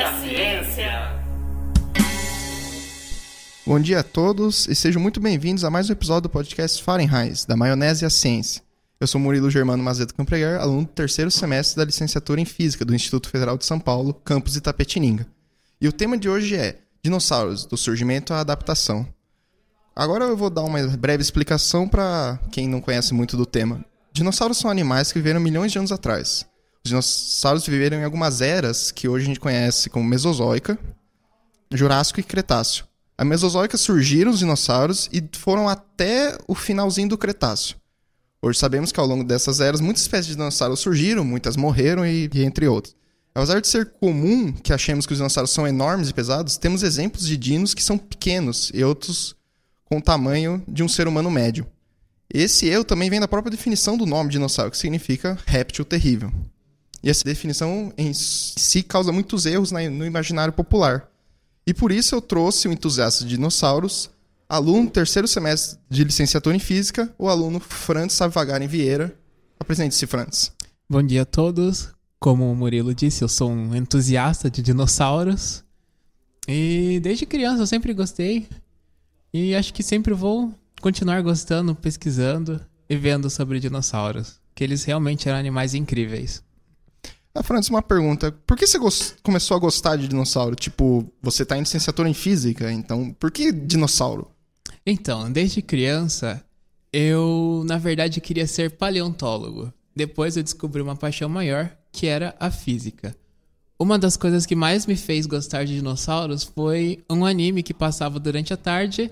a ciência. Bom dia a todos e sejam muito bem-vindos a mais um episódio do podcast Fahrenheit, da Maionese e a Ciência. Eu sou Murilo Germano Mazeto Campreguer, aluno do terceiro semestre da licenciatura em Física do Instituto Federal de São Paulo, campus Itapetininga. E o tema de hoje é dinossauros, do surgimento à adaptação. Agora eu vou dar uma breve explicação para quem não conhece muito do tema. Dinossauros são animais que viveram milhões de anos atrás. Os dinossauros viveram em algumas eras que hoje a gente conhece como Mesozoica, Jurássico e Cretáceo. A Mesozoica surgiram os dinossauros e foram até o finalzinho do Cretáceo. Hoje sabemos que ao longo dessas eras muitas espécies de dinossauros surgiram, muitas morreram e entre outros. Apesar de ser comum que achemos que os dinossauros são enormes e pesados, temos exemplos de dinos que são pequenos e outros com o tamanho de um ser humano médio. Esse eu também vem da própria definição do nome dinossauro, que significa réptil terrível. E essa definição em si causa muitos erros no imaginário popular. E por isso eu trouxe um entusiasta de dinossauros, aluno do terceiro semestre de licenciatura em Física, o aluno Franz Savagaren Vieira. Apresente-se, Franz. Bom dia a todos. Como o Murilo disse, eu sou um entusiasta de dinossauros. E desde criança eu sempre gostei. E acho que sempre vou continuar gostando, pesquisando e vendo sobre dinossauros. Que eles realmente eram animais incríveis. Franz, uma pergunta. Por que você começou a gostar de dinossauro? Tipo, você tá em licenciatura em Física, então por que dinossauro? Então, desde criança, eu, na verdade, queria ser paleontólogo. Depois eu descobri uma paixão maior, que era a física. Uma das coisas que mais me fez gostar de dinossauros foi um anime que passava durante a tarde,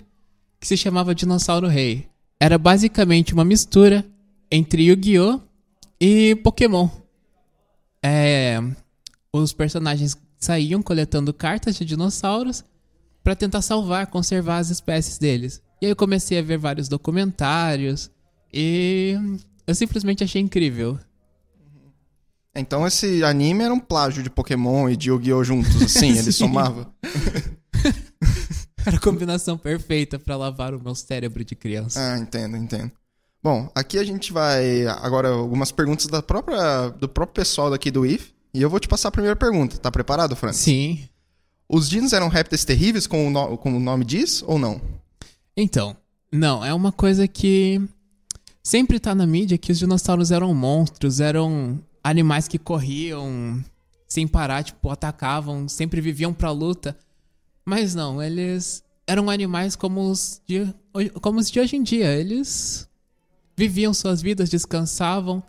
que se chamava Dinossauro Rei. Era basicamente uma mistura entre Yu-Gi-Oh! E Pokémon. Os personagens saíam coletando cartas de dinossauros para tentar salvar, conservar as espécies deles. E aí eu comecei a ver vários documentários e eu simplesmente achei incrível. Então esse anime era um plágio de Pokémon e de Yu-Gi-Oh! Juntos, assim, ele somava? Era a combinação perfeita para lavar o meu cérebro de criança. Ah, entendo. Bom, aqui a gente vai agora algumas perguntas do próprio pessoal daqui do IF. E eu vou te passar a primeira pergunta. Tá preparado, Franz? Sim. Os dinos eram répteis terríveis, como o nome diz, ou não? Então, não. É uma coisa que sempre tá na mídia, que os dinossauros eram monstros, eram animais que corriam sem parar, tipo, atacavam, sempre viviam pra luta. Mas não, eles eram animais como os de hoje em dia. Eles viviam suas vidas, descansavam.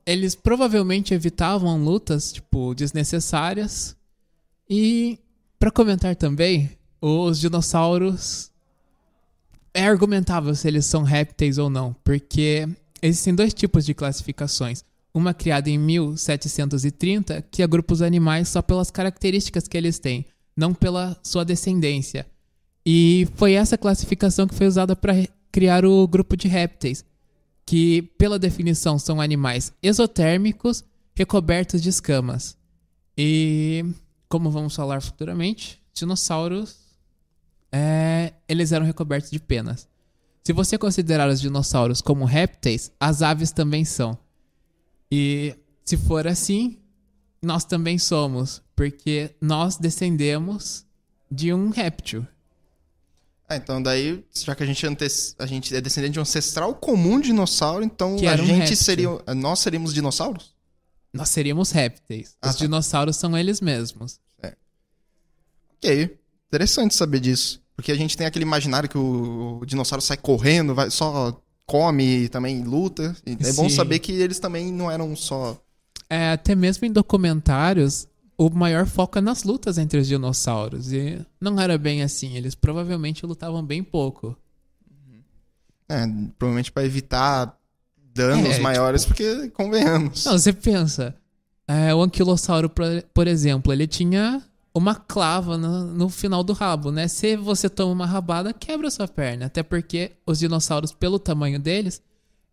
Eles provavelmente evitavam lutas, tipo, desnecessárias. E, pra comentar também, os dinossauros... É argumentável se eles são répteis ou não, porque existem dois tipos de classificações. Uma criada em 1730, que agrupa os animais só pelas características que eles têm, não pela sua descendência. E foi essa classificação que foi usada para criar o grupo de répteis, que, pela definição, são animais exotérmicos recobertos de escamas. E, como vamos falar futuramente, dinossauros, eles eram recobertos de penas. Se você considerar os dinossauros como répteis, as aves também são. E, se for assim, nós também somos, porque nós descendemos de um réptil. Então daí, já que a gente é descendente de um ancestral comum de dinossauro, então nós seríamos dinossauros? Nós seríamos répteis. Os dinossauros são eles mesmos. Ok, interessante saber disso. Porque a gente tem aquele imaginário que o dinossauro sai correndo, só come e também luta. E é bom saber que eles também não eram só... Até mesmo em documentários, o maior foco é nas lutas entre os dinossauros. E não era bem assim. Eles provavelmente lutavam bem pouco. Provavelmente para evitar danos maiores, porque convenhamos. Não, você pensa. O anquilossauro, por exemplo, ele tinha uma clava no final do rabo, né? Se você toma uma rabada, quebra a sua perna. Até porque os dinossauros, pelo tamanho deles,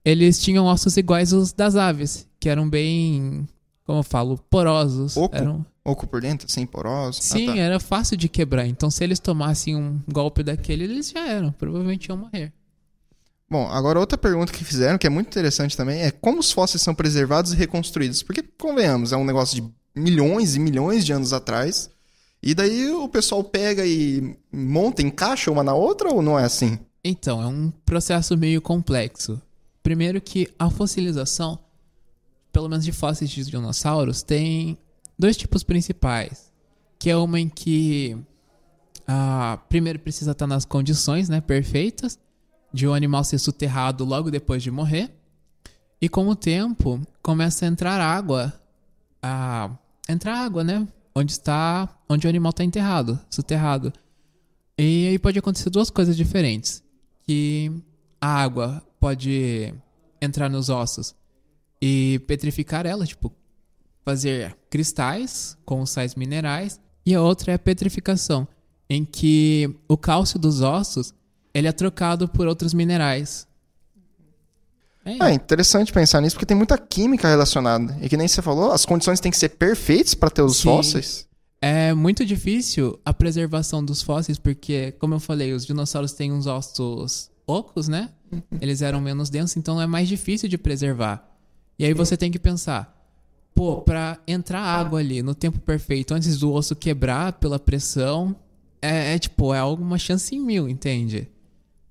eles tinham ossos iguais aos das aves, que eram bem, como eu falo, porosos. Oco por dentro, assim, porosos. Sim, era fácil de quebrar. Então, se eles tomassem um golpe daquele, eles já eram. Provavelmente iam morrer. Bom, agora outra pergunta que fizeram, que é muito interessante também, é como os fósseis são preservados e reconstruídos? Porque, convenhamos, é um negócio de milhões e milhões de anos atrás. E daí o pessoal pega e monta, encaixa uma na outra ou não é assim? Então, é um processo meio complexo. Primeiro que a fossilização, pelo menos de fósseis de dinossauros, tem dois tipos principais. Que é uma em que primeiro precisa estar nas condições, né, perfeitas de um animal ser soterrado logo depois de morrer. E com o tempo começa a entrar água, né, onde o animal está enterrado, soterrado. E aí pode acontecer duas coisas diferentes. Que a água pode entrar nos ossos e petrificar ela, tipo, fazer cristais com os sais minerais. E a outra é a petrificação, em que o cálcio dos ossos ele é trocado por outros minerais. É interessante pensar nisso, porque tem muita química relacionada. E que nem você falou, as condições têm que ser perfeitas para ter os fósseis. É muito difícil a preservação dos fósseis, porque, como eu falei, os dinossauros têm uns ossos ocos, né? Eles eram menos densos, então é mais difícil de preservar. E aí você tem que pensar, pra entrar água ali no tempo perfeito, antes do osso quebrar pela pressão, é uma chance em 1000, entende?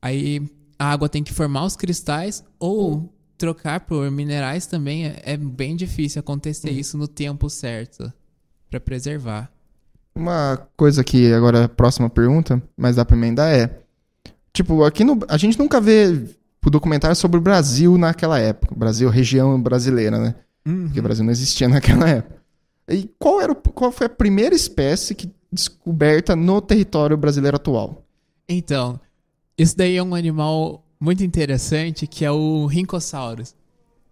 Aí a água tem que formar os cristais ou trocar por minerais também. É bem difícil acontecer isso no tempo certo pra preservar. Uma coisa que agora é a próxima pergunta, mas dá pra emendar tipo, aqui a gente nunca vê documentário sobre o Brasil naquela época. Brasil, região brasileira, né? Porque o Brasil não existia naquela época. E qual foi a primeira espécie descoberta no território brasileiro atual? Então, esse daí é um animal muito interessante, que é o Rhincosaurus.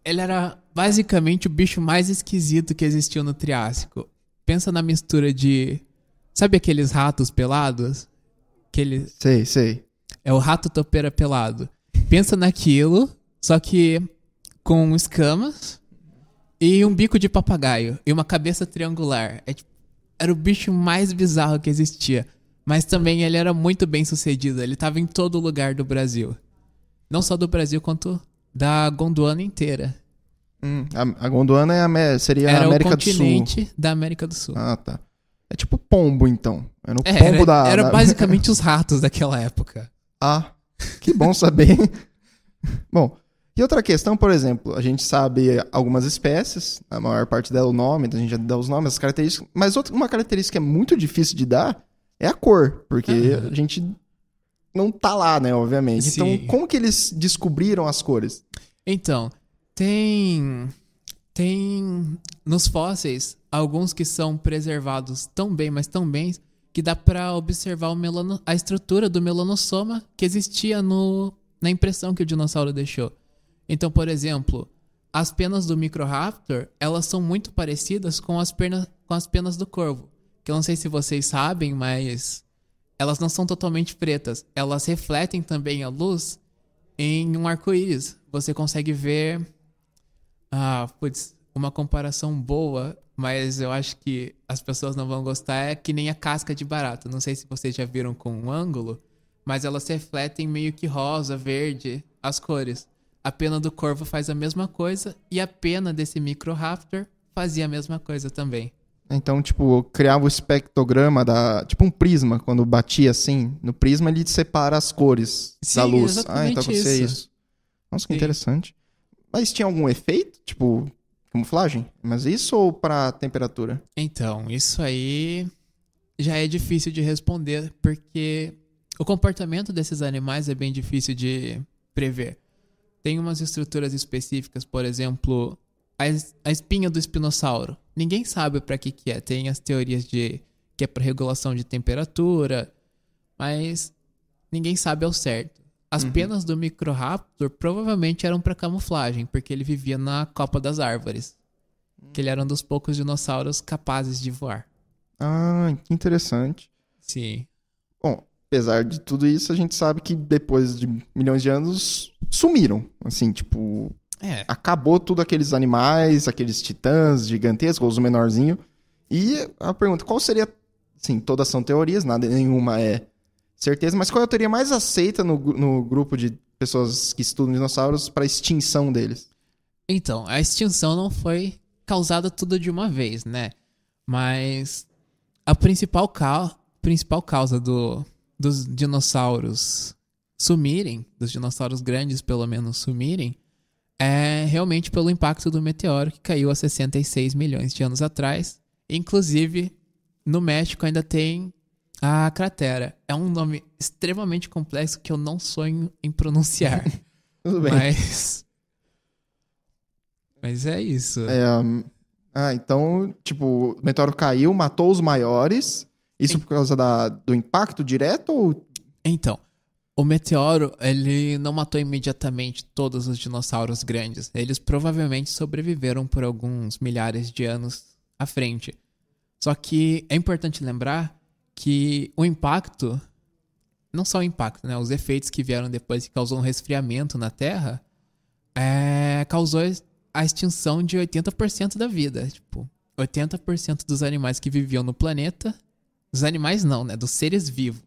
Ele era basicamente o bicho mais esquisito que existiu no Triássico. Pensa na mistura de... Sabe aqueles ratos pelados? Sei. É o rato topeira pelado. Pensa naquilo, só que com escamas e um bico de papagaio e uma cabeça triangular. Era o bicho mais bizarro que existia. Mas também ele era muito bem sucedido. Ele estava em todo lugar do Brasil. Não só do Brasil, quanto da Gondwana inteira. A Gondwana seria a América do Sul. Era o continente da América do Sul. Ah, tá. É tipo pombo, então. Era o pombo Era basicamente os ratos daquela época. Ah, que bom saber. Bom, e outra questão, por exemplo, a gente sabe algumas espécies, a maior parte dela o nome, a gente já dá os nomes, as características, mas uma característica que é muito difícil de dar é a cor, porque a gente não tá lá, né, obviamente. Sim. Então, como que eles descobriram as cores? Então, tem nos fósseis alguns que são preservados tão bem, mas tão bem, que dá pra observar a estrutura do melanossoma que existia na impressão que o dinossauro deixou. Então, por exemplo, as penas do Microraptor, elas são muito parecidas com as penas do corvo. Que eu não sei se vocês sabem, mas elas não são totalmente pretas. Elas refletem também a luz em um arco-íris. Você consegue ver uma comparação boa, mas eu acho que as pessoas não vão gostar. É que nem a casca de barata. Não sei se vocês já viram com um ângulo, mas elas refletem meio que rosa, verde, as cores. A pena do corvo faz a mesma coisa e a pena desse Microraptor fazia a mesma coisa também. Então, tipo, criava o espectrograma tipo um prisma, quando batia assim, no prisma ele separa as cores da luz. Exatamente então acontecia isso. Nossa, que interessante. Mas tinha algum efeito, tipo, camuflagem? Mas isso ou pra temperatura? Então, isso aí já é difícil de responder, porque o comportamento desses animais é bem difícil de prever. Tem umas estruturas específicas, por exemplo, a espinha do espinossauro. Ninguém sabe pra que é. Tem as teorias de que é pra regulação de temperatura, mas ninguém sabe ao certo. As penas do Microraptor provavelmente eram pra camuflagem, porque ele vivia na copa das árvores. Que ele era um dos poucos dinossauros capazes de voar. Ah, que interessante. Sim. Bom, apesar de tudo isso, a gente sabe que depois de milhões de anos sumiram. Assim, tipo, acabou tudo aqueles animais, aqueles titãs gigantescos, os menorzinhos. E a pergunta, qual seria, assim, todas são teorias, nenhuma é certeza, mas qual é a teoria mais aceita no grupo de pessoas que estudam dinossauros para a extinção deles? Então, a extinção não foi causada tudo de uma vez, né? Mas a principal causa dos dinossauros sumirem, dos dinossauros grandes pelo menos sumirem, é realmente pelo impacto do meteoro que caiu há 66 milhões de anos atrás. Inclusive, no México ainda tem a cratera. É um nome extremamente complexo que eu não sonho em pronunciar. Tudo bem. Mas é isso. Então, tipo, o meteoro caiu, matou os maiores. Isso por causa do impacto direto ou... Então, o meteoro, ele não matou imediatamente todos os dinossauros grandes. Eles provavelmente sobreviveram por alguns milhares de anos à frente. Só que é importante lembrar que o impacto, não só o impacto, né? Os efeitos que vieram depois que causou um resfriamento na Terra, causou a extinção de 80% da vida. Tipo, 80% dos animais que viviam no planeta, dos animais não, né? Dos seres vivos.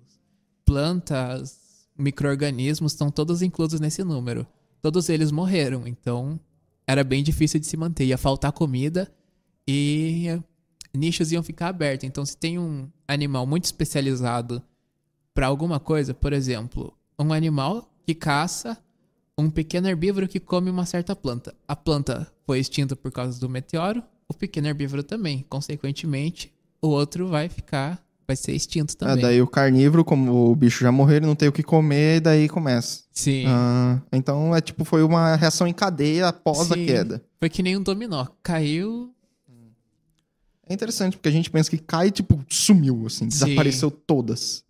Plantas, micro-organismos estão todos inclusos nesse número. Todos eles morreram, então era bem difícil de se manter. Ia faltar comida e nichos iam ficar abertos. Então, se tem um animal muito especializado para alguma coisa, por exemplo, um animal que caça um pequeno herbívoro que come uma certa planta. A planta foi extinta por causa do meteoro, o pequeno herbívoro também. Consequentemente, o outro vai ser extinto também. Daí o carnívoro, como o bicho já morreu, ele não tem o que comer, e daí começa. Sim. Então, foi uma reação em cadeia após a queda. Foi que nem um dominó. Caiu... É interessante, porque a gente pensa que cai, sumiu, assim, desapareceu todas.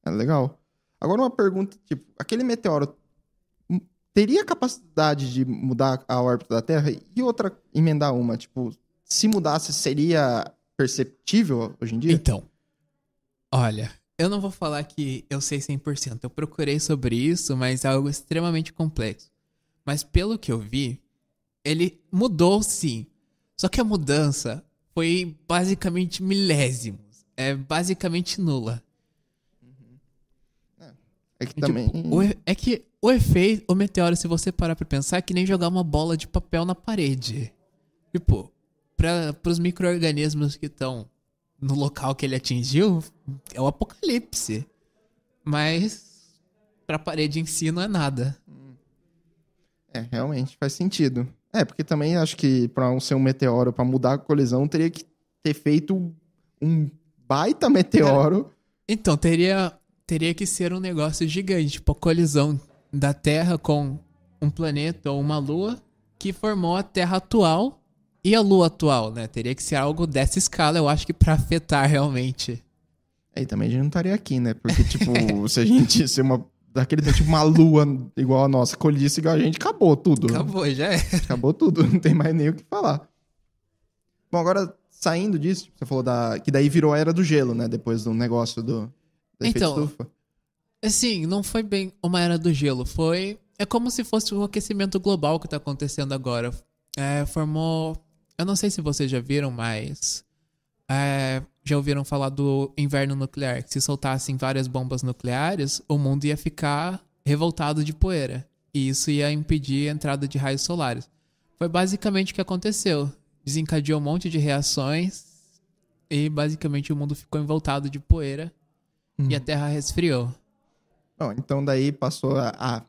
É legal. Agora uma pergunta, aquele meteoro teria capacidade de mudar a órbita da Terra? E outra, emendar uma, se mudasse, seria perceptível hoje em dia? Então, olha, eu não vou falar que eu sei 100%. Eu procurei sobre isso, mas é algo extremamente complexo. Mas pelo que eu vi, ele mudou sim. Só que a mudança foi basicamente milésimos. É basicamente nula. É que também... é que o efeito, o meteoro, se você parar pra pensar, é que nem jogar uma bola de papel na parede. Pros micro-organismos que estão no local que ele atingiu, é o apocalipse. Mas pra parede em si não é nada. Realmente, faz sentido. Porque também acho que pra ser um meteoro, pra mudar a colisão, teria que ter feito um baita meteoro. Então, teria que ser um negócio gigante, tipo a colisão da Terra com um planeta ou uma lua que formou a Terra atual e a Lua atual, né? Teria que ser algo dessa escala, eu acho que pra afetar realmente. E também a gente não estaria aqui, né? Porque, se a gente ser daquele uma lua igual a nossa, colhisse igual a gente, acabou tudo. Acabou, já é. Acabou tudo, não tem mais nem o que falar. Bom, agora, saindo disso, você falou que daí virou a Era do Gelo, né? Depois do negócio da efeito estufa. Assim, não foi bem uma Era do Gelo, é como se fosse o aquecimento global que tá acontecendo agora. Formou... Eu não sei se vocês já viram, mas... já ouviram falar do inverno nuclear, que se soltassem várias bombas nucleares, o mundo ia ficar revoltado de poeira. E isso ia impedir a entrada de raios solares. Foi basicamente o que aconteceu. Desencadeou um monte de reações e basicamente o mundo ficou envoltado de poeira e a Terra resfriou. Bom, então daí passou a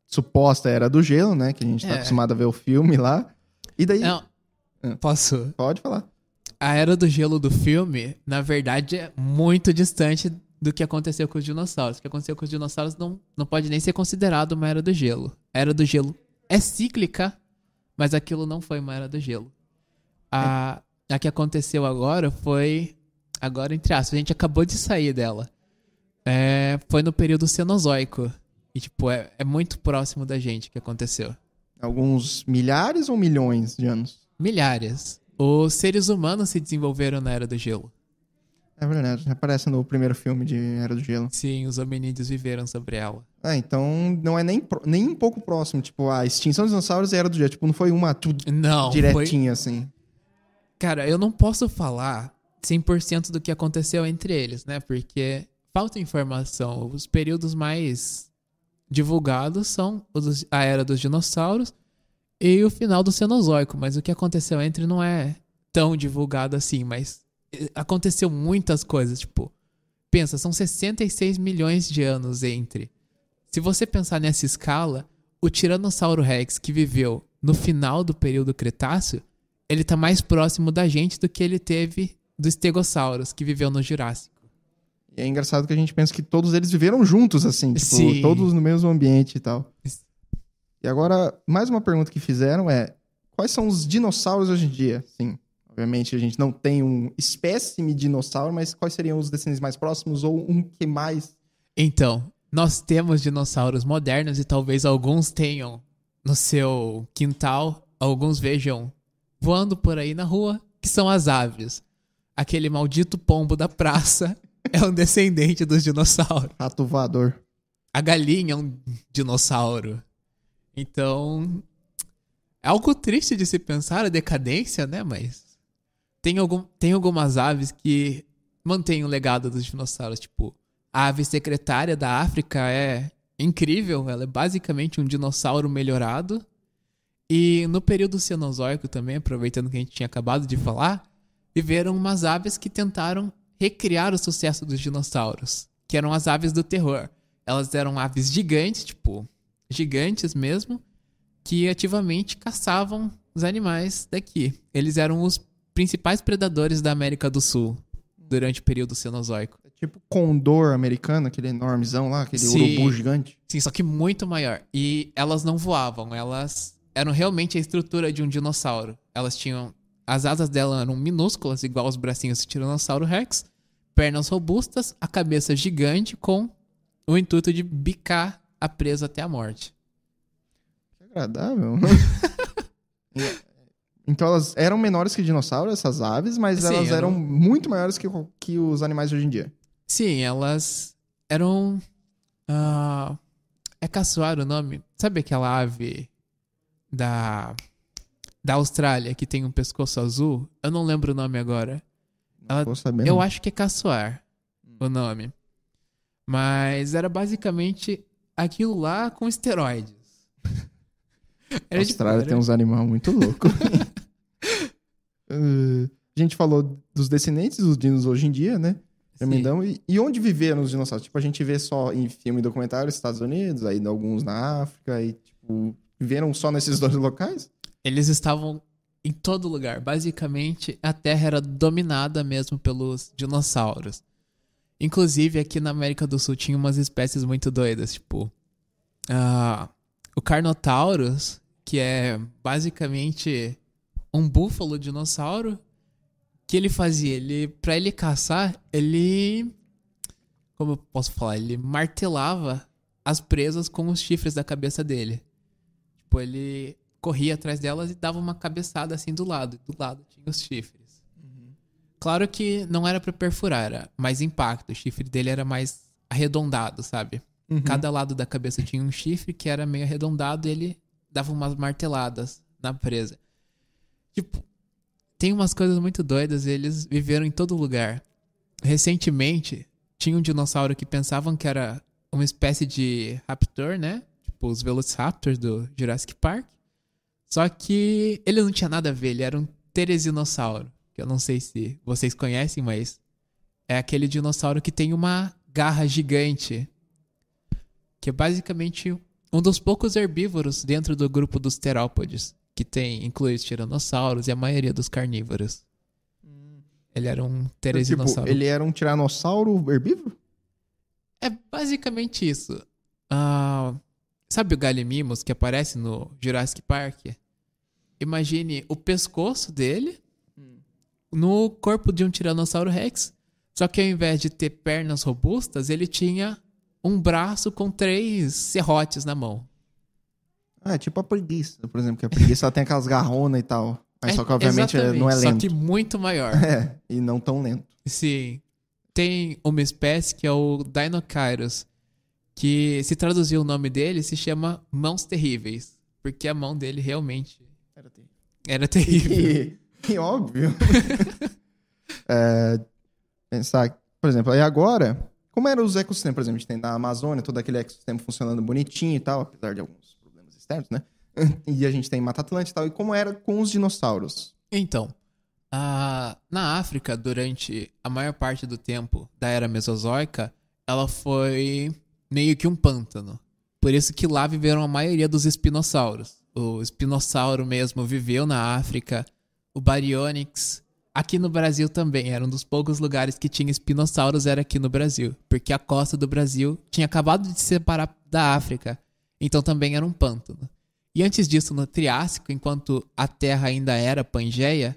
suposta Era do Gelo, né? Que a gente tá acostumado a ver o filme lá. E daí... Não, posso? Pode falar. A Era do Gelo do filme, na verdade, é muito distante do que aconteceu com os dinossauros. O que aconteceu com os dinossauros não pode nem ser considerado uma Era do Gelo. A Era do Gelo é cíclica, mas aquilo não foi uma Era do Gelo. A que aconteceu agora foi... Agora, entre aspas, a gente acabou de sair dela. Foi no período Cenozoico. E, é muito próximo da gente que aconteceu. Alguns milhares ou milhões de anos? Milhares. Os seres humanos se desenvolveram na Era do Gelo. É verdade, aparece no primeiro filme de Era do Gelo. Sim, os hominídeos viveram sobre ela. Então não é nem um pouco próximo. A extinção dos dinossauros e a Era do Gelo. Não foi uma não, direitinha, assim. Cara, eu não posso falar 100% do que aconteceu entre eles, né? Porque falta informação. Os períodos mais divulgados são a Era dos Dinossauros e o final do Cenozoico. Mas o que aconteceu entre não é tão divulgado assim. Mas aconteceu muitas coisas, tipo, pensa, são 66 milhões de anos entre. Se você pensar nessa escala, o Tiranossauro Rex que viveu no final do período Cretáceo, ele tá mais próximo da gente do que ele teve do Stegosaurus, que viveu no Jurássico. E é engraçado que a gente pensa que todos eles viveram juntos, assim, tipo, Sim. todos no mesmo ambiente e tal. Sim. E agora, mais uma pergunta que fizeram é: quais são os dinossauros hoje em dia? Sim, obviamente a gente não tem um espécime de dinossauro, mas quais seriam os descendentes mais próximos ou um que mais? Então, nós temos dinossauros modernos e talvez alguns tenham no seu quintal, alguns vejam voando por aí na rua, que são as aves. Aquele maldito pombo da praça é um descendente dos dinossauros. Rato voador. A galinha é um dinossauro. Então, é algo triste de se pensar a decadência, né? Mas tem algumas aves que mantêm o legado dos dinossauros. Tipo, a ave secretária da África é incrível. Ela é basicamente um dinossauro melhorado. E no período Cenozoico também, aproveitando que a gente tinha acabado de falar, viveram umas aves que tentaram recriar o sucesso dos dinossauros, que eram as aves do terror. Elas eram aves gigantes, tipo, gigantes mesmo, que ativamente caçavam os animais daqui. Eles eram os principais predadores da América do Sul durante o período Cenozoico. É tipo condor americano, aquele enormezão lá, aquele urubu gigante. Sim, só que muito maior. E elas não voavam, elas eram realmente a estrutura de um dinossauro. Elas tinham... As asas dela eram minúsculas, igual os bracinhos do Tiranossauro Rex, pernas robustas, a cabeça gigante com o intuito de bicar a presa até a morte. Que agradável. Então elas eram menores que dinossauros, essas aves, mas Sim, elas eram muito maiores que os animais de hoje em dia. Sim, elas eram... é caçoar o nome? Sabe aquela ave da Austrália que tem um pescoço azul? Eu não lembro o nome agora. Tô sabendo. Eu acho que é caçoar o nome. Mas era basicamente aquilo lá com esteroides. A Austrália tem uns animais muito loucos. A gente falou dos descendentes dos dinos hoje em dia, né? Tremendão. E onde viveram os dinossauros? Tipo, a gente vê só em filme e documentário nos Estados Unidos, aí alguns na África, e tipo, viveram só nesses dois locais? Eles estavam em todo lugar. Basicamente, a Terra era dominada mesmo pelos dinossauros. Inclusive, aqui na América do Sul tinha umas espécies muito doidas, tipo... o Carnotaurus, que é basicamente um búfalo dinossauro. O que ele fazia? Pra ele caçar, como eu posso falar? Ele martelava as presas com os chifres da cabeça dele. Tipo, ele corria atrás delas e dava uma cabeçada assim do lado. Do lado tinha os chifres. Claro que não era pra perfurar, era mais impacto. O chifre dele era mais arredondado, sabe? Cada lado da cabeça tinha um chifre que era meio arredondado e ele dava umas marteladas na presa. Tipo, tem umas coisas muito doidas e eles viveram em todo lugar. Recentemente, tinha um dinossauro que pensavam que era uma espécie de raptor, né? Tipo, os Velociraptors do Jurassic Park. Só que ele não tinha nada a ver, ele era um Teresinossauro. Que eu não sei se vocês conhecem, mas é aquele dinossauro que tem uma garra gigante. Que é basicamente um dos poucos herbívoros dentro do grupo dos terópodes. Que inclui os tiranossauros e a maioria dos carnívoros. Ele era um teresinossauro. Tipo, ele era um tiranossauro herbívoro? É basicamente isso. Sabe o Gallimimus que aparece no Jurassic Park? Imagine o pescoço dele no corpo de um Tiranossauro Rex. Só que ao invés de ter pernas robustas, ele tinha um braço com 3 serrotes na mão. É tipo a preguiça, por exemplo. Que a preguiça ela tem aquelas garronas e tal. Mas só que obviamente não é lento. Só que muito maior. E não tão lento. Sim. Tem uma espécie que é o Deinocheirus, que se traduzir o nome dele se chama Mãos Terríveis. Porque a mão dele realmente era terrível. E óbvio. Pensar, por exemplo, aí agora, como eram os ecossistemas, por exemplo, a gente tem na Amazônia, todo aquele ecossistema funcionando bonitinho e tal, apesar de alguns problemas externos, né? E a gente tem Mata Atlântica e tal, e como era com os dinossauros? Então, Na África, durante a maior parte do tempo da era Mesozoica, ela foi meio que um pântano. Por isso que lá viveram a maioria dos espinossauros. O espinossauro mesmo viveu na África, o Baryonyx. Aqui no Brasil também, era um dos poucos lugares que tinha espinossauros, era aqui no Brasil. Porque a costa do Brasil tinha acabado de se separar da África, então também era um pântano. E antes disso, no Triássico, enquanto a Terra ainda era Pangeia,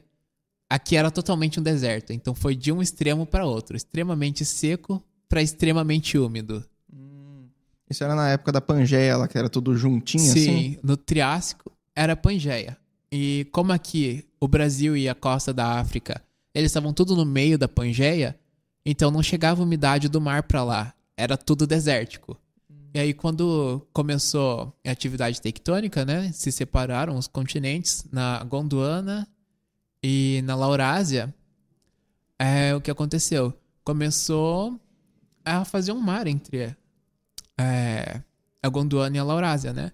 aqui era totalmente um deserto. Então foi de um extremo para outro, extremamente seco para extremamente úmido. Isso era na época da Pangeia, lá que era tudo juntinho assim? Sim, no Triássico era Pangeia. E como aqui o Brasil e a costa da África, eles estavam tudo no meio da Pangeia, então não chegava umidade do mar para lá. Era tudo desértico. E aí quando começou a atividade tectônica, né, se separaram os continentes na Gondwana e na Laurásia, o que aconteceu? Começou a fazer um mar entre a Gondwana e a Laurásia, né?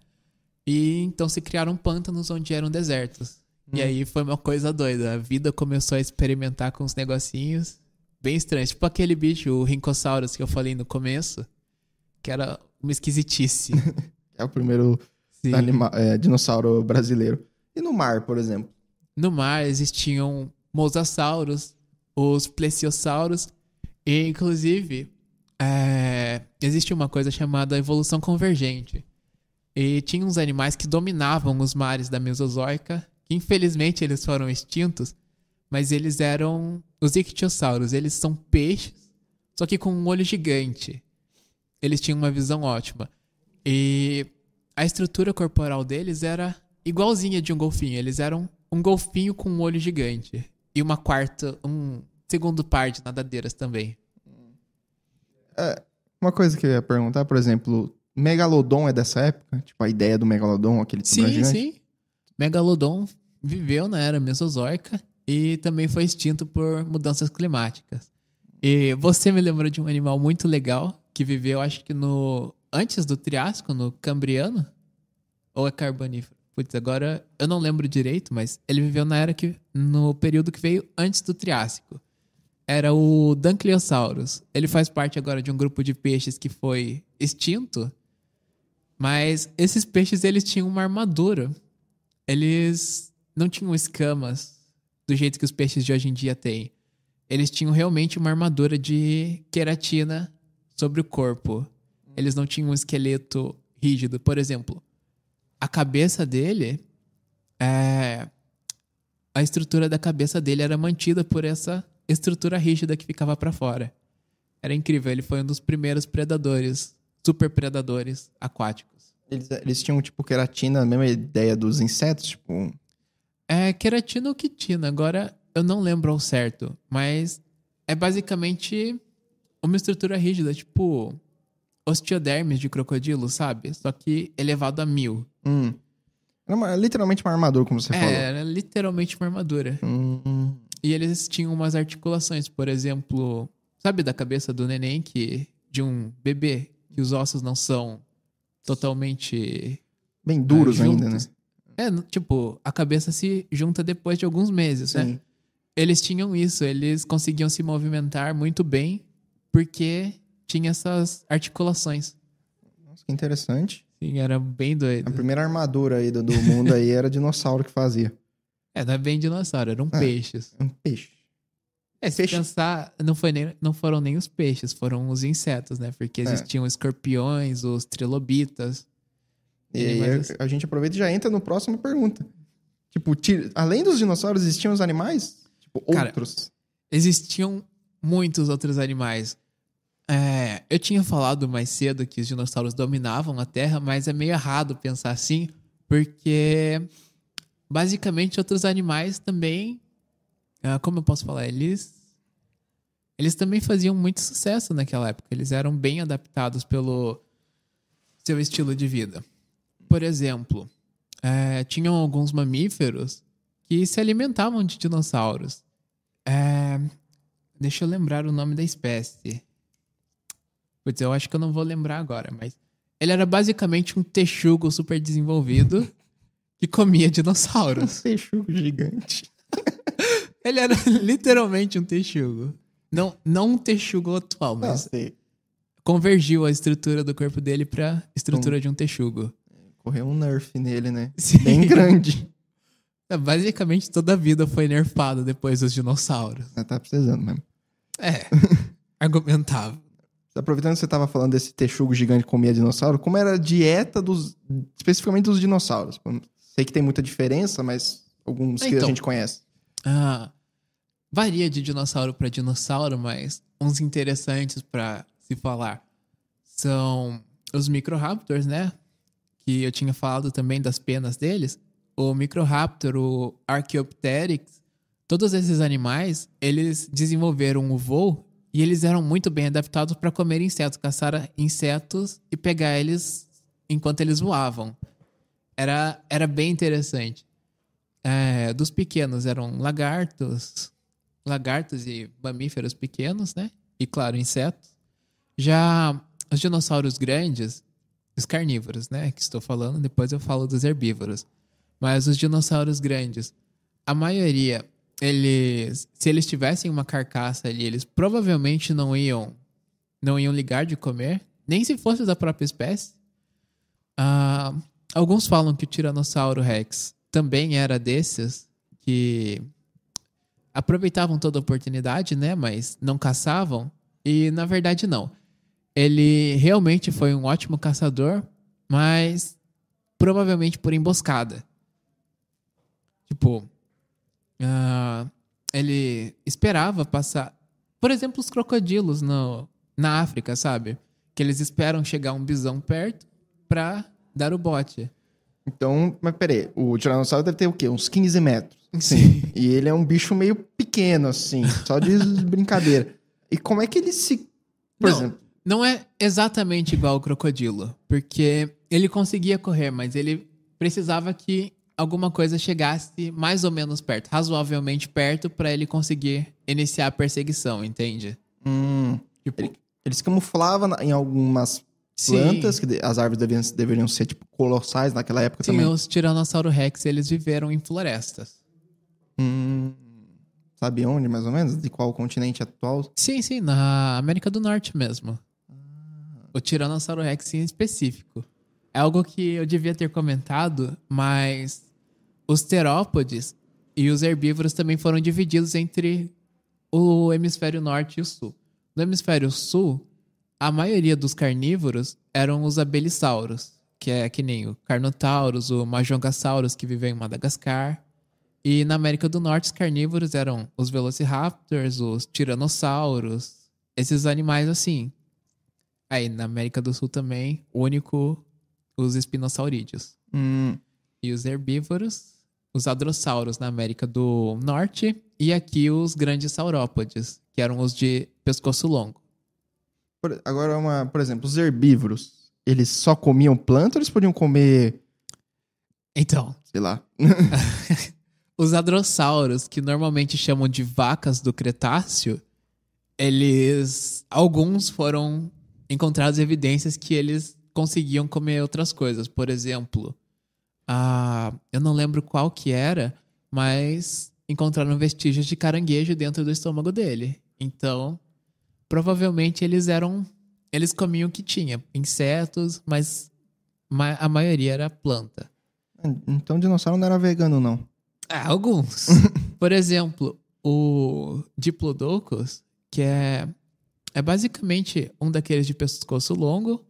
E então se criaram pântanos onde eram desertos. E aí foi uma coisa doida. A vida começou a experimentar com uns negocinhos bem estranhos. Tipo aquele bicho, o Rhincosaurus, que eu falei no começo, que era uma esquisitice. É o primeiro dinossauro brasileiro. E no mar, por exemplo? No mar existiam mosassauros, os plesiosauros, e inclusive existe uma coisa chamada evolução convergente. E tinha uns animais que dominavam os mares da Mesozoica, que infelizmente eles foram extintos, mas eles eram os ictiossauros. Eles são peixes, só que com um olho gigante. Eles tinham uma visão ótima. E a estrutura corporal deles era igualzinha de um golfinho. Eles eram um golfinho com um olho gigante. E um segundo par de nadadeiras também. Uma coisa que eu ia perguntar, por exemplo, Megalodon é dessa época? Tipo, a ideia do Megalodon, aquele tubarão gigante? Sim. Megalodon viveu na era Mesozoica e também foi extinto por mudanças climáticas. E você me lembrou de um animal muito legal que viveu, acho que antes do Triássico, no Cambriano? Ou é Carbonífero? Putz, agora eu não lembro direito, mas ele viveu no período que veio antes do Triássico. Era o Dunkleosaurus. Ele faz parte agora de um grupo de peixes que foi extinto, mas esses peixes eles tinham uma armadura. Eles não tinham escamas do jeito que os peixes de hoje em dia têm. Eles tinham realmente uma armadura de queratina sobre o corpo. Eles não tinham um esqueleto rígido. Por exemplo, a cabeça dele, a estrutura da cabeça dele era mantida por essa estrutura rígida que ficava para fora. Era incrível. Ele foi um dos primeiros predadores, super predadores aquáticos. Eles tinham, tipo, queratina, a mesma ideia dos insetos, tipo... Queratina ou quitina. Agora, eu não lembro ao certo. Mas é basicamente uma estrutura rígida, tipo osteodermes de crocodilo, sabe? Só que elevado a 1000. Era literalmente uma armadura, como você falou. Era literalmente uma armadura. E eles tinham umas articulações, por exemplo... Sabe da cabeça do neném, de um bebê, que os ossos não são totalmente... Bem duros ainda, né? Tipo, a cabeça se junta depois de alguns meses, Sim. né? Eles tinham isso, eles conseguiam se movimentar muito bem porque tinha essas articulações. Nossa, que interessante. Sim, era bem doido. A primeira armadura aí do mundo aí era dinossauro que fazia. Não é bem dinossauro, eram peixes. Um peixe. Se pensar, não foram nem os peixes, foram os insetos, né? Porque existiam escorpiões, os trilobitas. E aí a gente aproveita e já entra no próximo pergunta. Tipo, além dos dinossauros, existiam os animais? Tipo, outros? Cara, existiam muitos outros animais. Eu tinha falado mais cedo que os dinossauros dominavam a Terra, mas é meio errado pensar assim, porque basicamente outros animais também... como eu posso falar? Eles também faziam muito sucesso naquela época. Eles eram bem adaptados pelo seu estilo de vida. Por exemplo, tinham alguns mamíferos que se alimentavam de dinossauros. Deixa eu lembrar o nome da espécie. Putz, eu acho que eu não vou lembrar agora, mas... Ele era basicamente um texugo super desenvolvido que comia dinossauros. Um texugo gigante. Ele era literalmente um texugo. Não um texugo atual, mas convergiu a estrutura do corpo dele pra estrutura de um texugo. Correu um nerf nele, né? Sim. Bem grande. Basicamente toda a vida foi nerfada depois dos dinossauros. Tá precisando mesmo. Argumentável. Aproveitando que você tava falando desse texugo gigante que comia dinossauro, como era a dieta especificamente dos dinossauros? Sei que tem muita diferença, mas alguns que a gente conhece. Varia de dinossauro para dinossauro, mas uns interessantes para se falar são os Microraptors, né? Que eu tinha falado também das penas deles. O Microraptor, o Archaeopteryx, todos esses animais, eles desenvolveram o voo e eles eram muito bem adaptados para comer insetos, caçar insetos e pegar eles enquanto eles voavam. Era bem interessante. Dos pequenos eram lagartos e mamíferos pequenos, né? E, claro, insetos. Já os dinossauros grandes, os carnívoros, né? Que estou falando, depois eu falo dos herbívoros. Mas os dinossauros grandes, a maioria, se eles tivessem uma carcaça ali, eles provavelmente não iam ligar de comer, nem se fosse da própria espécie. Alguns falam que o Tiranossauro Rex também era desses que aproveitavam toda a oportunidade, né? Mas não caçavam. E, na verdade, não. Ele realmente foi um ótimo caçador, mas provavelmente por emboscada. Tipo, ele esperava passar... Por exemplo, os crocodilos na África, sabe? Que eles esperam chegar um bisão perto pra dar o bote. Então, mas peraí, o Tiranossauro deve ter o quê? Uns 15 metros. Sim. E ele é um bicho meio pequeno, assim, só de brincadeira. E como é que ele se... Por exemplo... Não é exatamente igual ao crocodilo, porque ele conseguia correr, mas ele precisava que alguma coisa chegasse mais ou menos perto, razoavelmente perto, pra ele conseguir iniciar a perseguição, entende? Tipo, ele se camuflava em algumas plantas, que as árvores deveriam ser tipo colossais naquela época também. Sim, os Tiranossauro Rex, eles viveram em florestas. Sabe onde, mais ou menos? De qual continente atual? Sim, na América do Norte mesmo. O Tiranossauro Rex em específico. É algo que eu devia ter comentado, mas os terópodes e os herbívoros também foram divididos entre o hemisfério norte e o sul. No hemisfério sul, a maioria dos carnívoros eram os abelissauros, que é que nem o Carnotaurus, o Majungasaurus, que viveu em Madagascar. E na América do Norte, os carnívoros eram os Velociraptors, os Tiranossauros, esses animais assim. Aí, na América do Sul também, os espinossaurídeos. E os herbívoros, os hadrossauros na América do Norte. E aqui os grandes saurópodes, que eram os de pescoço longo. Agora, por exemplo, os herbívoros, eles só comiam planta ou eles podiam comer... Então... Sei lá. Os hadrossauros, que normalmente chamam de vacas do Cretáceo, alguns foram encontradas evidências que eles conseguiam comer outras coisas. Por exemplo, eu não lembro qual que era, mas encontraram vestígios de caranguejo dentro do estômago dele. Então, provavelmente eles comiam o que tinha, insetos, mas a maioria era planta. Então o dinossauro não era vegano, não. Alguns. Por exemplo, o Diplodocus, que é basicamente um daqueles de pescoço longo,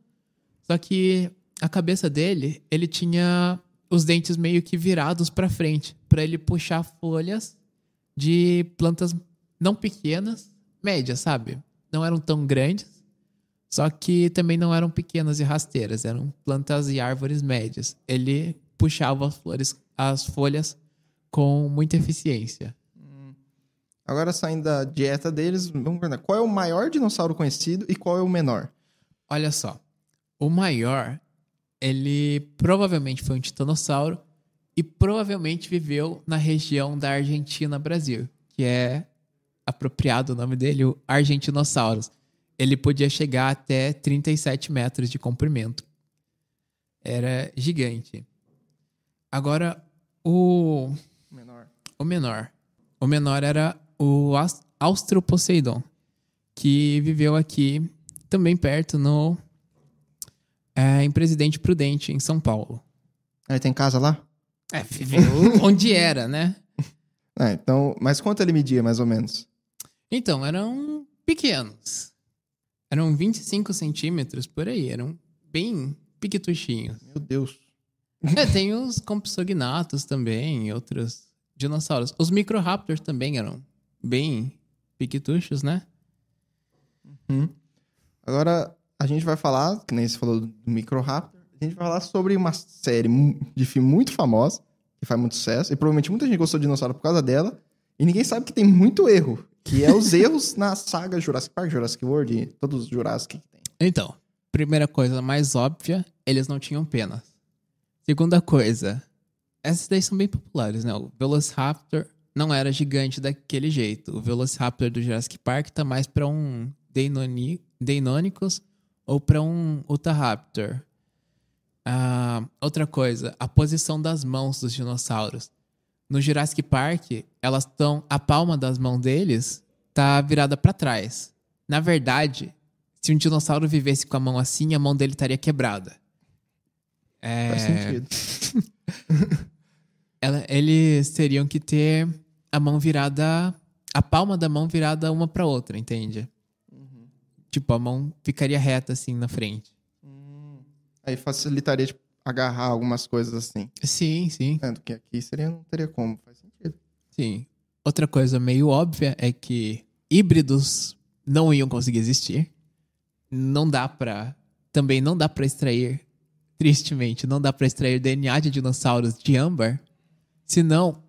só que a cabeça dele, ele tinha os dentes meio que virados para frente, para ele puxar folhas de plantas não pequenas, médias, sabe? Não eram tão grandes, só que também não eram pequenas e rasteiras, eram plantas e árvores médias. Ele puxava as folhas com muita eficiência. Agora, saindo da dieta deles, vamos ver, qual é o maior dinossauro conhecido e qual é o menor? Olha só, o maior, ele provavelmente foi um titanossauro e provavelmente viveu na região da Argentina, Brasil, que é apropriado o nome dele, o Argentinossauros. Ele podia chegar até 37 metros de comprimento. Era gigante. Agora, o menor. O menor era o Austroposeidon, que viveu aqui também perto em Presidente Prudente, em São Paulo. Aí tem casa lá? Viveu onde era, né? Então, mas quanto ele media, mais ou menos? Então, eram pequenos. Eram 25 centímetros, por aí. Eram bem piquetuchinhos. Meu Deus. Tem os Compsognathus também, e outros dinossauros. Os Microraptors também eram bem piquetuchos, né? Agora, a gente vai falar, que nem você falou do Microraptor, a gente vai falar sobre uma série de filme muito famosa, que faz muito sucesso, e provavelmente muita gente gostou de dinossauro por causa dela, e ninguém sabe que tem muito erro, que é os erros na saga Jurassic Park, Jurassic World, e todos os Jurassic que tem. Então, primeira coisa mais óbvia, eles não tinham penas. Segunda coisa, essas daí são bem populares, né? O Velociraptor não era gigante daquele jeito. O Velociraptor do Jurassic Park tá mais pra um Deinonychus ou pra um Utahraptor. Outra coisa, a posição das mãos dos dinossauros. No Jurassic Park, a palma das mãos deles tá virada pra trás. Na verdade, se um dinossauro vivesse com a mão assim, a mão dele estaria quebrada. Faz sentido. Eles teriam que ter a palma da mão virada uma pra outra, entende? Tipo, a mão ficaria reta assim na frente. Aí facilitaria, tipo, agarrar algumas coisas assim. Sim, sim. Do que aqui não teria como, faz sentido. Sim. Outra coisa meio óbvia é que híbridos não iam conseguir existir. Também não dá pra extrair, tristemente, não dá pra extrair DNA de dinossauros de âmbar. Senão,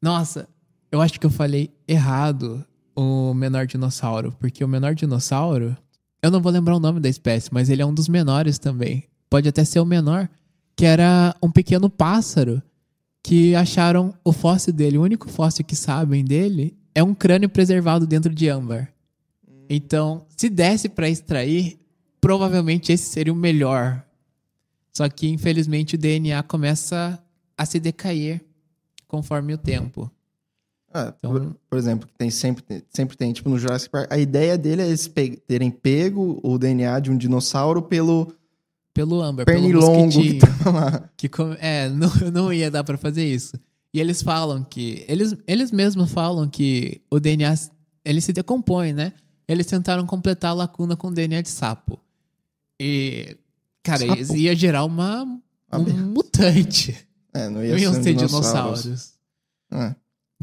nossa, eu acho que eu falei errado o menor dinossauro. Porque o menor dinossauro, eu não vou lembrar o nome da espécie, mas ele é um dos menores também. Pode até ser o menor, que era um pequeno pássaro que acharam o fóssil dele. O único fóssil que sabem dele é um crânio preservado dentro de âmbar. Então, se desse pra extrair, provavelmente esse seria o melhor. Só que, infelizmente, o DNA começa a se decair conforme o tempo. Então, por exemplo, sempre tem, tipo, no Jurassic Park, a ideia dele é eles terem pego o DNA de um dinossauro pelo âmbar, pernilongo pelo que tá lá. Não ia dar pra fazer isso. E eles falam que... Eles mesmos falam que o DNA, ele se decompõe, né? Eles tentaram completar a lacuna com DNA de sapo. E, cara, Sapo? ia gerar um mutante. Não Não ia iam ser ser dinossauros. dinossauros.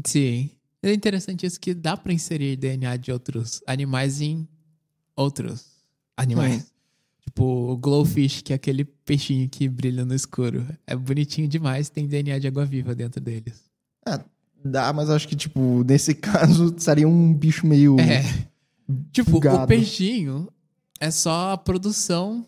Sim. É interessante isso, que dá pra inserir DNA de outros animais em outros animais. Tipo o Glowfish, que é aquele peixinho que brilha no escuro. É bonitinho demais, tem DNA de água-viva dentro deles. Dá, mas acho que, tipo, nesse caso, seria um bicho meio... Tipo, bugado. o peixinho é só a produção...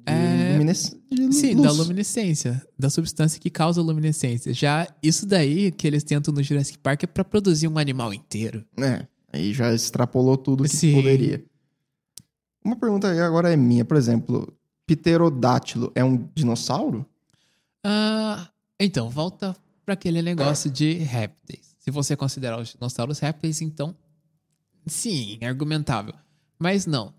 de Sim, luz. da luminescência, da substância que causa luminescência. Já isso daí que eles tentam no Jurassic Park é pra produzir um animal inteiro. Aí já extrapolou tudo que Sim. poderia. Uma pergunta aí agora é minha, por exemplo, pterodátilo é um dinossauro? Então, volta pra aquele negócio de répteis. Se você considerar os dinossauros répteis, então, sim, é argumentável. Mas não.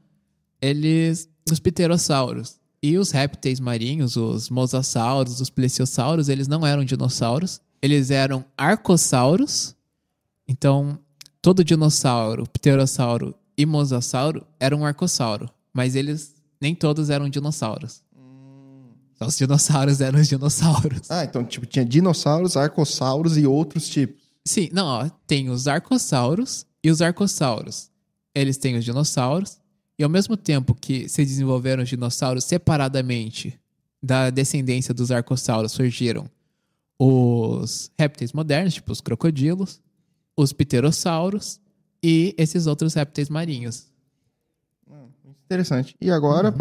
Os pterossauros e os répteis marinhos, os mosassauros, os plesiosauros, eles não eram dinossauros. Eles eram arcossauros. Então, todo dinossauro, pterossauro e mosassauro era um arcossauro. Mas nem todos eram dinossauros. Só os dinossauros eram os dinossauros. Então, tipo, tinha dinossauros, arcossauros e outros tipos. Sim, não, tem os arcossauros e os arcossauros. Eles têm os dinossauros. E ao mesmo tempo que se desenvolveram os dinossauros separadamente da descendência dos arcossauros, surgiram os répteis modernos, tipo os crocodilos, os pterossauros e esses outros répteis marinhos. Interessante. E agora,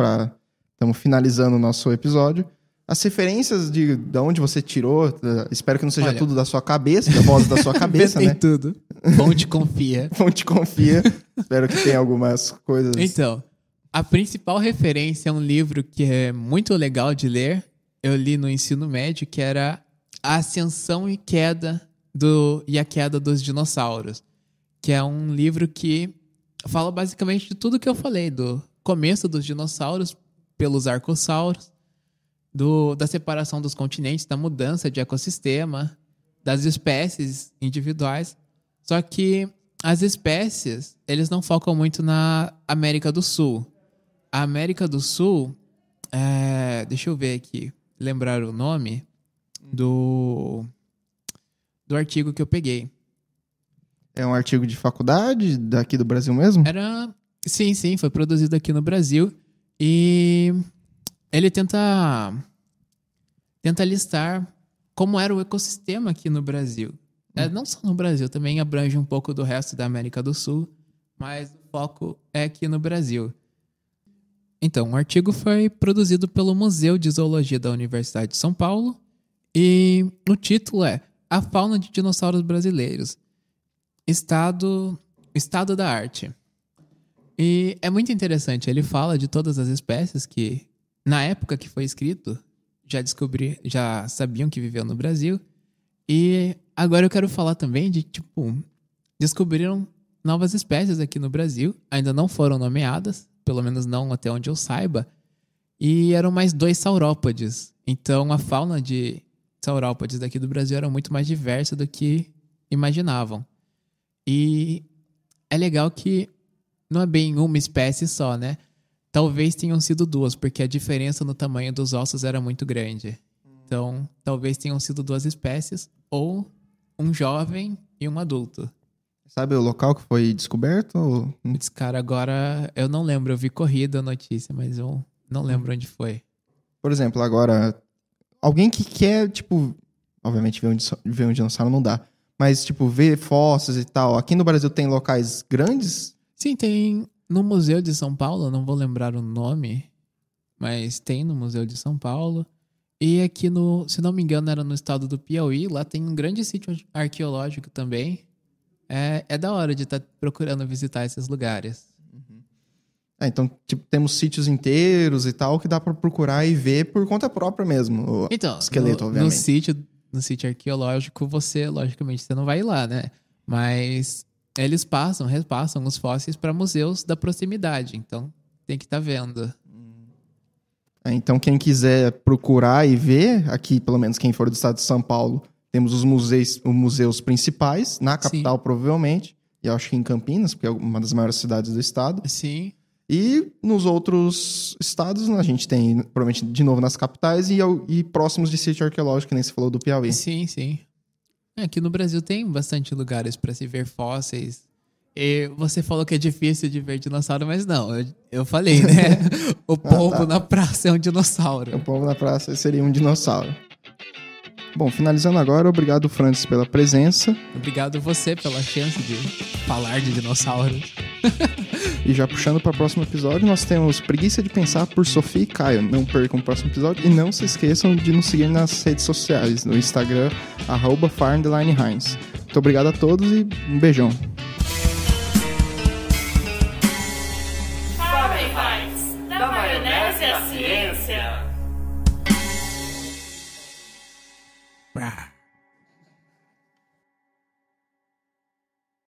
estamos finalizando o nosso episódio, as referências de onde você tirou, espero que não seja tudo da sua cabeça, da voz da sua cabeça, né? tudo. Fonte confia. Fonte confia. Espero que tenha algumas coisas... Então, a principal referência é um livro que é muito legal de ler. Eu li no ensino médio, que era A Ascensão e Queda e a Queda dos Dinossauros, que é um livro que fala basicamente de tudo que eu falei, do começo dos dinossauros pelos arcossauros, da separação dos continentes, da mudança de ecossistema, das espécies individuais. Só que as espécies, eles não focam muito na América do Sul. A América do Sul, deixa eu ver aqui, lembrar o nome do artigo que eu peguei. É um artigo de faculdade daqui do Brasil mesmo? Sim, foi produzido aqui no Brasil. E ele tenta listar como era o ecossistema aqui no Brasil. Não só no Brasil, também abrange um pouco do resto da América do Sul, mas o foco é aqui no Brasil. Então, o artigo foi produzido pelo Museu de Zoologia da Universidade de São Paulo e o título é A Fauna de Dinossauros Brasileiros, Estado da Arte. E é muito interessante, ele fala de todas as espécies que, na época que foi escrito, já sabiam que viviam no Brasil. E agora eu quero falar também de, descobriram novas espécies aqui no Brasil, ainda não foram nomeadas, pelo menos não até onde eu saiba, e eram mais 2 saurópodes. Então a fauna de saurópodes daqui do Brasil era muito mais diversa do que imaginavam. E é legal que não é bem uma espécie só, né? Talvez tenham sido 2, porque a diferença no tamanho dos ossos era muito grande. Então, talvez tenham sido 2 espécies, ou um jovem e um adulto. Sabe o local que foi descoberto? Esse cara agora, eu não lembro, eu vi corrida a notícia, mas eu não lembro onde foi. Por exemplo, agora, alguém que quer, obviamente ver um dinossauro não dá, mas, ver fósseis e tal, aqui no Brasil tem locais grandes? Sim, tem no Museu de São Paulo, não vou lembrar o nome, mas tem no Museu de São Paulo. E aqui se não me engano, era no estado do Piauí, lá tem um grande sítio arqueológico também. É da hora de estar procurando visitar esses lugares. Então, temos sítios inteiros e tal que dá pra procurar e ver por conta própria mesmo. Então, esqueleto, obviamente. No sítio arqueológico, logicamente, você não vai ir lá, né? Mas eles repassam os fósseis para museus da proximidade. Então, tem que estar vendo. Então, quem quiser procurar e ver, aqui, pelo menos quem for do estado de São Paulo, temos os museus principais, na capital, provavelmente, e eu acho que em Campinas, porque é uma das maiores cidades do estado. Sim. E nos outros estados, a gente tem, provavelmente, de novo nas capitais e próximos de sítio arqueológico, que nem se falou do Piauí. Sim. Aqui no Brasil tem bastante lugares para se ver fósseis. E você falou que é difícil de ver dinossauro, mas não, eu falei, né? O pombo na praça é um dinossauro. O pombo na praça seria um dinossauro. Bom, finalizando agora, obrigado, Francis, pela presença. Obrigado você pela chance de falar de dinossauros. E já puxando para o próximo episódio, nós temos Preguiça de Pensar por Sofia e Caio. Não percam o próximo episódio e não se esqueçam de nos seguir nas redes sociais, no Instagram, @far_heinz. Muito obrigado a todos e um beijão. Far_Heinz, da maionese à ciência.